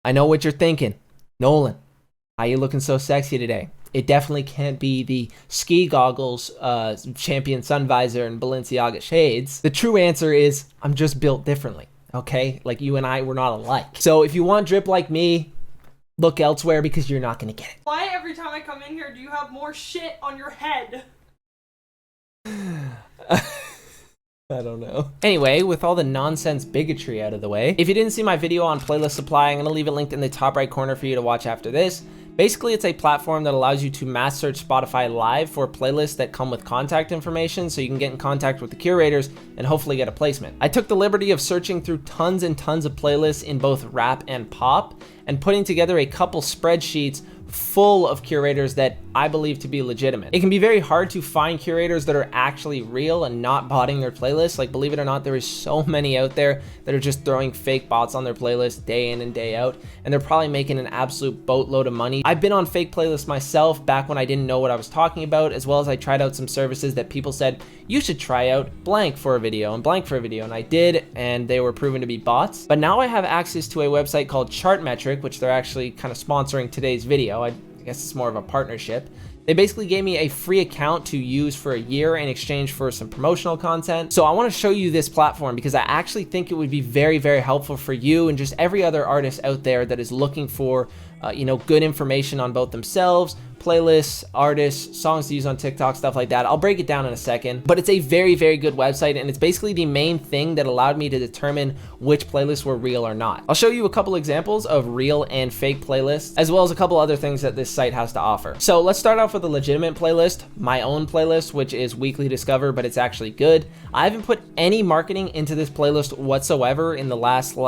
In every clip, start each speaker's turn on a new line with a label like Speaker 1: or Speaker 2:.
Speaker 1: I know what you're thinking. Nolan, how you looking so sexy today? It definitely can't be the ski goggles, champion sun visor, and Balenciaga shades. The true answer is I'm just built differently, okay? Like you and I, we're not alike. So if you want drip like me, look elsewhere because you're not gonna get it.
Speaker 2: Why every time I come in here do you have more shit on your head?
Speaker 1: I don't know. Anyway, with all the nonsense bigotry out of the way, if you didn't see my video on playlist supply, I'm gonna leave it linked in the top right corner for you to watch after this. Basically, it's a platform that allows you to mass search Spotify Live for playlists that come with contact information so you can get in contact with the curators and hopefully get a placement. I took the liberty of searching through tons and tons of playlists in both rap and pop and putting together a couple spreadsheets full of curators that I believe to be legitimate. It can be very hard to find curators that are actually real and not botting their playlists. Like, believe it or not, there is so many out there that are just throwing fake bots on their playlist day in and day out, and they're probably making an absolute boatload of money. I've been on fake playlists myself back when I didn't know what I was talking about, as well as I tried out some services that people said, you should try out blank for a video and blank for a video, and I did, and they were proven to be bots. But now I have access to a website called Chartmetric, which they're actually kind of sponsoring today's video. I guess it's more of a partnership. They basically gave me a free account to use for a year in exchange for some promotional content. So I want to show you this platform because I actually think it would be very, very helpful for you and just every other artist out there that is looking for, good information on both themselves, playlists, artists, songs to use on TikTok, stuff like that. I'll break it down in a second, but it's a very, very good website, and it's basically the main thing that allowed me to determine which playlists were real or not. I'll show you a couple examples of real and fake playlists, as well as a couple other things that this site has to offer. So let's start off with a legitimate playlist, my own playlist, which is Weekly Discover, but it's actually good. I haven't put any marketing into this playlist whatsoever in the last,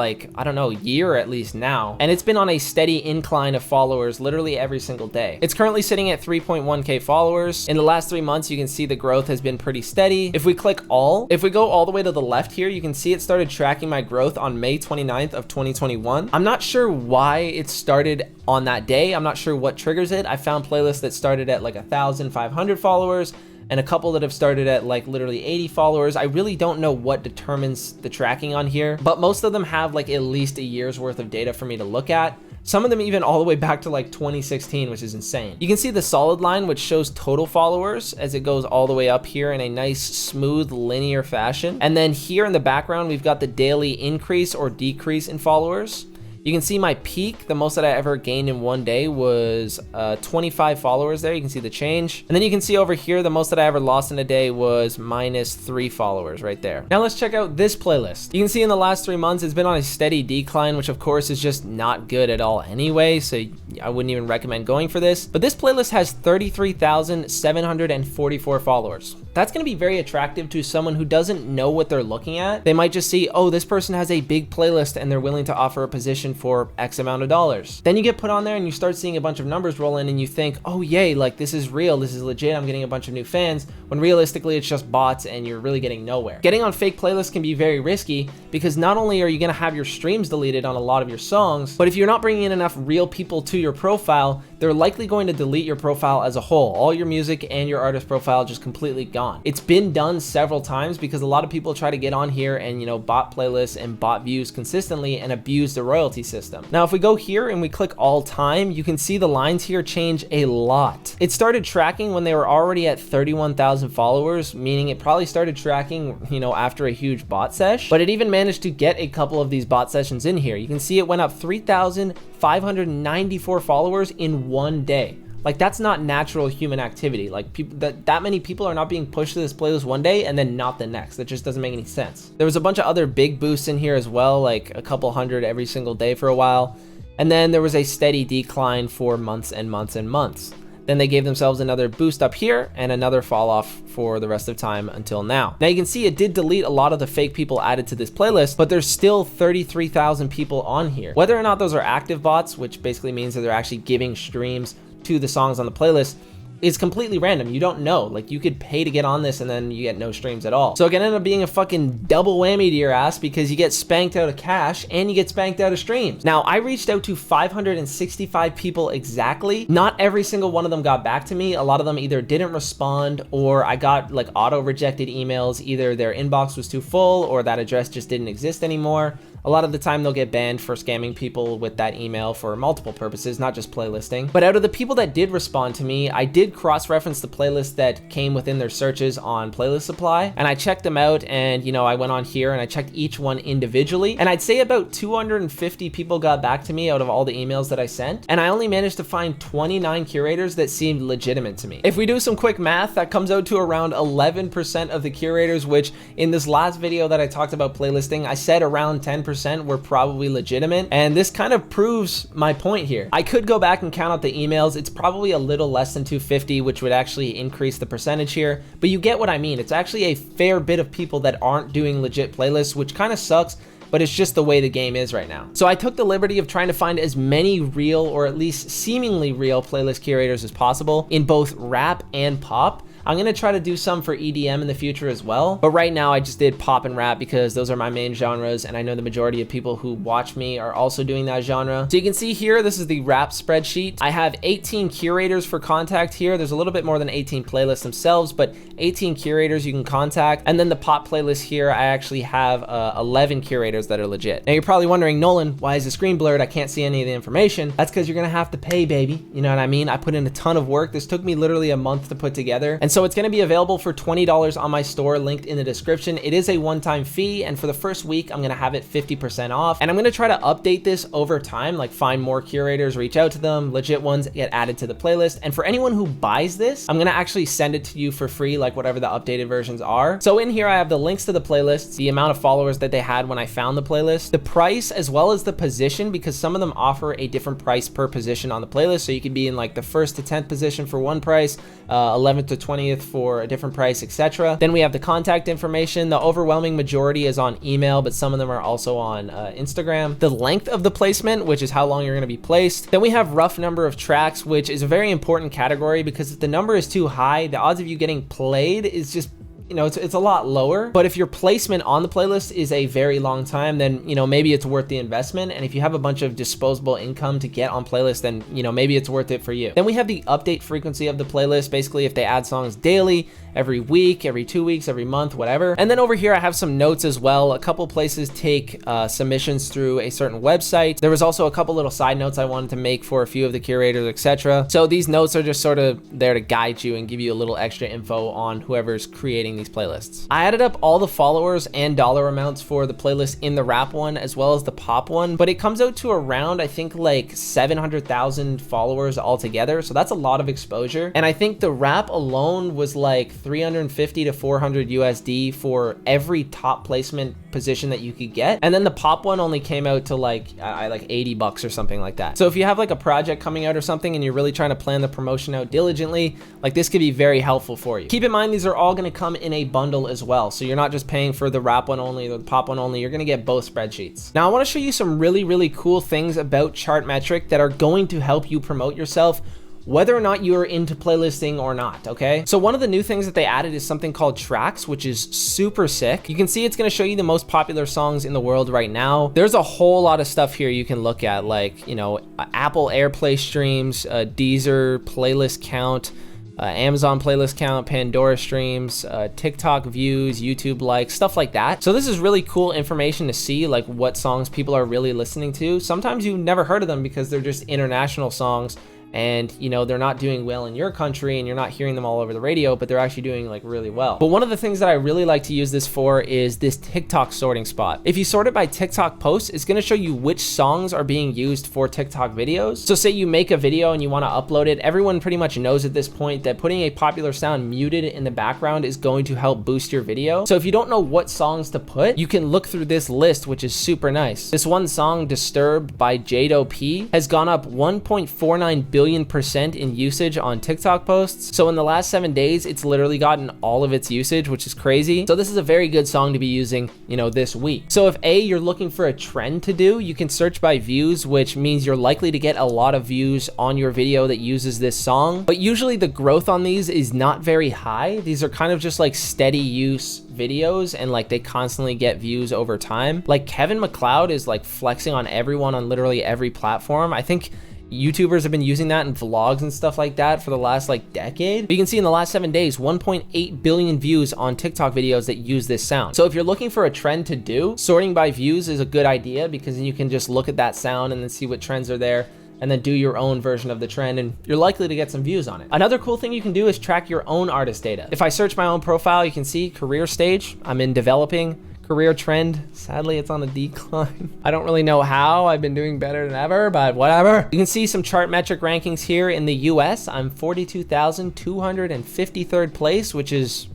Speaker 1: year at least now, and it's been on a steady incline of followers literally every single day. It's currently sitting at 3.1k followers. In the last 3 months, you can see the growth has been pretty steady. If we click all, if we go all the way to the left here, you can see it started tracking my growth on May 29th of 2021. I'm not sure why it started on that day. I'm not sure what triggers it. I found playlists that started at like 1,500 followers and a couple that have started at like literally 80 followers. I really don't know what determines the tracking on here, but most of them have like at least a year's worth of data for me to look at. Some of them even all the way back to like 2016, which is insane. You can see the solid line, which shows total followers as it goes all the way up here in a nice, smooth, linear fashion. And then here in the background, we've got the daily increase or decrease in followers. You can see my peak, the most that I ever gained in one day was 25 followers there. You can see the change. And then you can see over here, the most that I ever lost in a day was -3 followers right there. Now let's check out this playlist. You can see in the last 3 months, it's been on a steady decline, which of course is just not good at all anyway. So I wouldn't even recommend going for this. But this playlist has 33,744 followers. That's gonna be very attractive to someone who doesn't know what they're looking at. They might just see, oh, this person has a big playlist and they're willing to offer a position for X amount of dollars. Then you get put on there and you start seeing a bunch of numbers roll in and you think, oh yay, like this is real, this is legit, I'm getting a bunch of new fans, when realistically it's just bots and you're really getting nowhere. Getting on fake playlists can be very risky because not only are you gonna have your streams deleted on a lot of your songs, but if you're not bringing in enough real people to your profile, they're likely going to delete your profile as a whole. All your music and your artist profile just completely gone. It's been done several times because a lot of people try to get on here and, bot playlists and bot views consistently and abuse the royalty system. Now, if we go here and we click all time, you can see the lines here change a lot. It started tracking when they were already at 31,000 followers, meaning it probably started tracking, after a huge bot sesh, but it even managed to get a couple of these bot sessions in here. You can see it went up 3,594 followers in one day. Like, that's not natural human activity. Like, people that many people are not being pushed to this playlist one day and then not the next. That just doesn't make any sense. There was a bunch of other big boosts in here as well, like a couple hundred every single day for a while. And then there was a steady decline for months and months and months. Then they gave themselves another boost up here and another fall off for the rest of time until now. Now you can see it did delete a lot of the fake people added to this playlist, but there's still 33,000 people on here. Whether or not those are active bots, which basically means that they're actually giving streams to the songs on the playlist, is completely random. You don't know. Like, you could pay to get on this and then you get no streams at all. So it can end up being a fucking double whammy to your ass because you get spanked out of cash and you get spanked out of streams. Now, I reached out to 565 people exactly. Not every single one of them got back to me. A lot of them either didn't respond or I got like auto rejected emails. Either their inbox was too full or that address just didn't exist anymore. A lot of the time they'll get banned for scamming people with that email for multiple purposes, not just playlisting. But out of the people that did respond to me, I did cross-reference the playlist that came within their searches on Playlist Supply, and I checked them out, and you know, I went on here and I checked each one individually, and I'd say about 250 people got back to me out of all the emails that I sent, and I only managed to find 29 curators that seemed legitimate to me. If we do some quick math, that comes out to around 11% of the curators, which in this last video that I talked about playlisting, I said around 10% were probably legitimate, and this kind of proves my point here. I could go back and count out the emails. It's probably a little less than 250, which would actually increase the percentage here, but you get what I mean. It's actually a fair bit of people that aren't doing legit playlists, which kind of sucks, but it's just the way the game is right now. So I took the liberty of trying to find as many real, or at least seemingly real, playlist curators as possible in both rap and pop. I'm gonna try to do some for EDM in the future as well, but right now I just did pop and rap because those are my main genres, and I know the majority of people who watch me are also doing that genre. So you can see here, this is the rap spreadsheet. I have 18 curators for contact here. There's a little bit more than 18 playlists themselves, but 18 curators you can contact. And then the pop playlist here, I actually have 11 curators that are legit. Now you're probably wondering, Nolan, why is the screen blurred? I can't see any of the information. That's because you're gonna have to pay, baby. You know what I mean? I put in a ton of work. This took me literally a month to put together. And so it's gonna be available for $20 on my store, linked in the description. It is a one-time fee, and for the first week, I'm gonna have it 50% off. And I'm gonna try to update this over time, like find more curators, reach out to them, legit ones get added to the playlist. And for anyone who buys this, I'm gonna actually send it to you for free, like whatever the updated versions are. So in here, I have the links to the playlists, the amount of followers that they had when I found the playlist, the price, as well as the position, because some of them offer a different price per position on the playlist. So you could be in like the 1st to 10th position for one price, 11th to 20th for a different price, etc. Then we have the contact information. The overwhelming majority is on email, but some of them are also on Instagram. The length of the placement, which is how long you're going to be placed. Then we have rough number of tracks, which is a very important category, because if the number is too high, the odds of you getting played is just, you know, it's a lot lower. But if your placement on the playlist is a very long time, then, you know, maybe it's worth the investment. And if you have a bunch of disposable income to get on playlists, then, you know, maybe it's worth it for you. Then we have the update frequency of the playlist. Basically, if they add songs daily, every week, every 2 weeks, every month, whatever. And then over here, I have some notes as well. A couple places take submissions through a certain website. There was also a couple little side notes I wanted to make for a few of the curators, etc. So these notes are just sort of there to guide you and give you a little extra info on whoever's creating these playlists. I added up all the followers and dollar amounts for the playlist in the rap one as well as the pop one, but it comes out to around, I think, like 700,000 followers altogether. So that's a lot of exposure. And I think the rap alone was like 350 to 400 USD for every top placement position that you could get. And then the pop one only came out to like 80 bucks or something like that. So if you have like a project coming out or something and you're really trying to plan the promotion out diligently, like this could be very helpful for you. Keep in mind, these are all going to come in a bundle as well. So you're not just paying for the rap one only, the pop one only, you're going to get both spreadsheets. Now I want to show you some really, really cool things about Chartmetric that are going to help you promote yourself, whether or not you're into playlisting or not, okay? So one of the new things that they added is something called tracks, which is super sick. You can see it's gonna show you the most popular songs in the world right now. There's a whole lot of stuff here you can look at, like, you know, Apple AirPlay streams, Deezer playlist count, Amazon playlist count, Pandora streams, TikTok views, YouTube likes, stuff like that. So this is really cool information to see, like what songs people are really listening to. Sometimes you've never heard of them because they're just international songs, and you know, they're not doing well in your country and you're not hearing them all over the radio, but they're actually doing like really well. But one of the things that I really like to use this for is this TikTok sorting spot. If you sort it by TikTok posts, it's gonna show you which songs are being used for TikTok videos. So say you make a video and you wanna upload it, everyone pretty much knows at this point that putting a popular sound muted in the background is going to help boost your video. So if you don't know what songs to put, you can look through this list, which is super nice. This one song, Disturbed by Jado P, has gone up 1.49 billion% in usage on TikTok posts. So in the last 7 days, it's literally gotten all of its usage, which is crazy. So this is a very good song to be using, you know, this week. So if you're looking for a trend to do, you can search by views, which means you're likely to get a lot of views on your video that uses this song. But usually the growth on these is not very high. These are kind of just like steady use videos, and like they constantly get views over time. Like Kevin MacLeod is like flexing on everyone on literally every platform. I think, YouTubers have been using that in vlogs and stuff like that for the last like decade. But you can see in the last 7 days, 1.8 billion views on TikTok videos that use this sound. So if you're looking for a trend to do, sorting by views is a good idea because then you can just look at that sound and then see what trends are there and then do your own version of the trend, and you're likely to get some views on it. Another cool thing you can do is track your own artist data. If I search my own profile, you can see career stage, I'm in developing. Career trend, sadly it's on a decline. I don't really know how, I've been doing better than ever, but whatever. You can see some chart metric rankings here in the US. I'm 42,253rd place, which is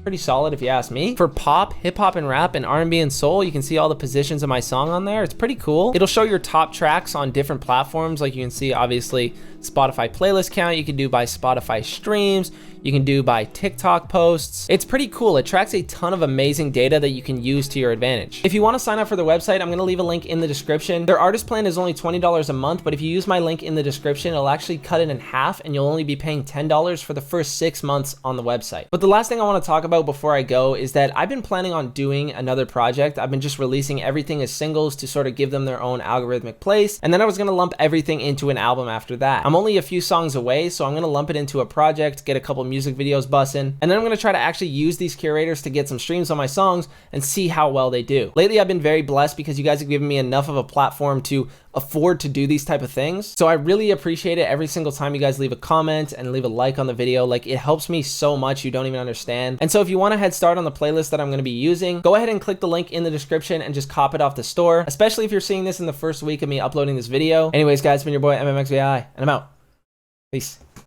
Speaker 1: pretty solid if you ask me. For pop, hip hop and rap, and R&B and soul, you can see all the positions of my song on there. It's pretty cool. It'll show your top tracks on different platforms. Like you can see, obviously, Spotify playlist count, you can do by Spotify streams, you can do by TikTok posts. It's pretty cool. It tracks a ton of amazing data that you can use to your advantage. If you want to sign up for their website, I'm gonna leave a link in the description. Their artist plan is only $20 a month, but if you use my link in the description, it'll actually cut it in half and you'll only be paying $10 for the first 6 months on the website. But the last thing I want to talk about before I go is that I've been planning on doing another project. I've been just releasing everything as singles to sort of give them their own algorithmic place, and then I was gonna lump everything into an album after that. I'm only a few songs away, so I'm gonna lump it into a project, get a couple music videos bussin', and then I'm gonna try to actually use these curators to get some streams on my songs and see how well they do. Lately, I've been very blessed because you guys have given me enough of a platform to afford to do these type of things. So I really appreciate it every single time you guys leave a comment and leave a like on the video. Like, it helps me so much, you don't even understand. And so if you want a head start on the playlist that I'm gonna be using, go ahead and click the link in the description and just cop it off the store, especially if you're seeing this in the first week of me uploading this video. Anyways, guys, it's been your boy MMXVII, and I'm out. Peace.